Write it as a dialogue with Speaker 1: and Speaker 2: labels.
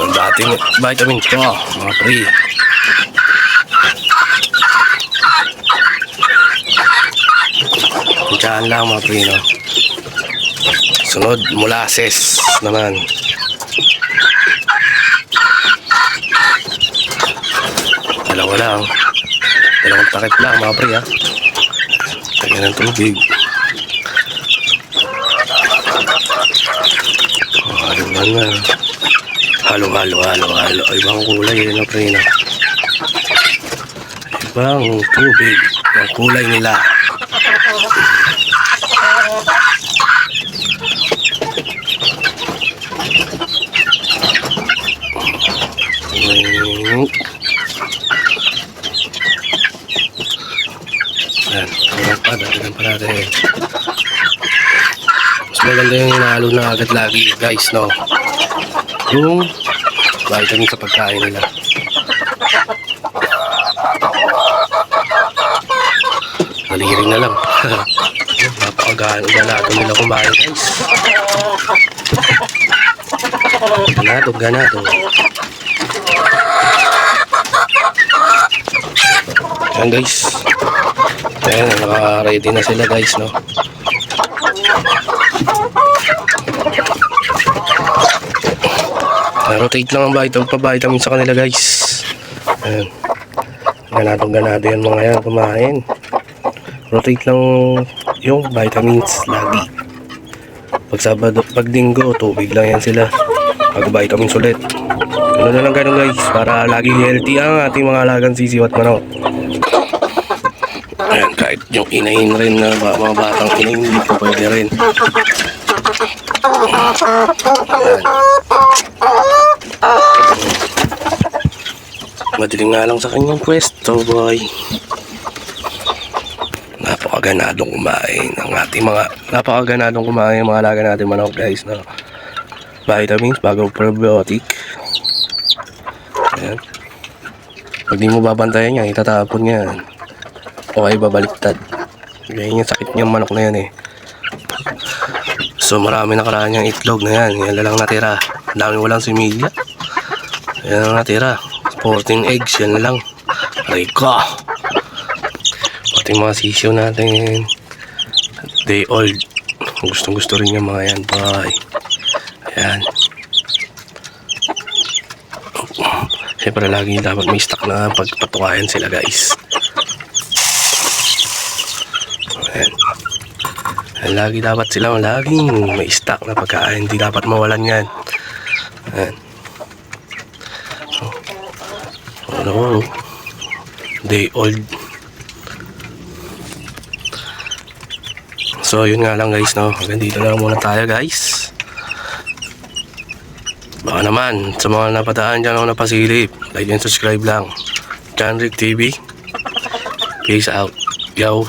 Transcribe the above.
Speaker 1: Ang dating vitamin ko, mga pre. Diyan lang mga pre, no? Sunod, molasses naman. Dalawa lang. Dalawang takip lang mga pre, ha? Kaya ng tubig. Halo. Ibang kulay yun na pre, no? Ibang tubig. Ang kulay nila. Yan. Dagdagan pa natin. Mas maganda yung hinahalo na agad lagi guys, no? Yung vitamin sa pagkain nila. Naliring na lang. Napakaganado nila kumain guys. Ganado. Ayan guys. Ayan, naka-ready na sila guys, no? Rotate lang ang vitamin sa kanila guys. Ayan. Ganado yan mga yan kumain. Rotate lang yung vitamins lagi. Pag Sabado, pag Linggo, tubig lang yan sila. Pag vitamins ulit. Ganun guys, para lagi healthy ang ating mga alagang sisiw at manok. Ayan, kahit yung inahin rin na mga batang inahin, hindi ko pwede rin. Ayan. Madilim nga lang sa kanyang pwesto, boy. Napakaganadong kumain ang mga alaga natin manok guys, no? Vitamins bago probiotic. Ayan. Pag di mo babantayan yan, itatapon yan o ay babaliktad. Ganyan yung sakit niyang manok na yan, eh. So marami nakaraan yung itlog na yan. Yan lang natira. Dami walang similya. Yan lang natira. 14 eggs, yan lang. Rico. Pati mga sisiyo natin, day old. Gustong-gusto rin yung mga yan, boy. Ayan. Siyempre lagi dapat may stock na pagpatukayan sila guys. Ayan. Ayan, lagi dapat sila laging may stock na pagkain. Hindi dapat mawalan yan. Ayan. Ano, day old. So yun nga lang guys, no? Hanggang dito lang muna tayo guys. Baka naman sa mga napadaan dyan ako napasilip, like and subscribe lang. John Rick TV. Peace out. Yo.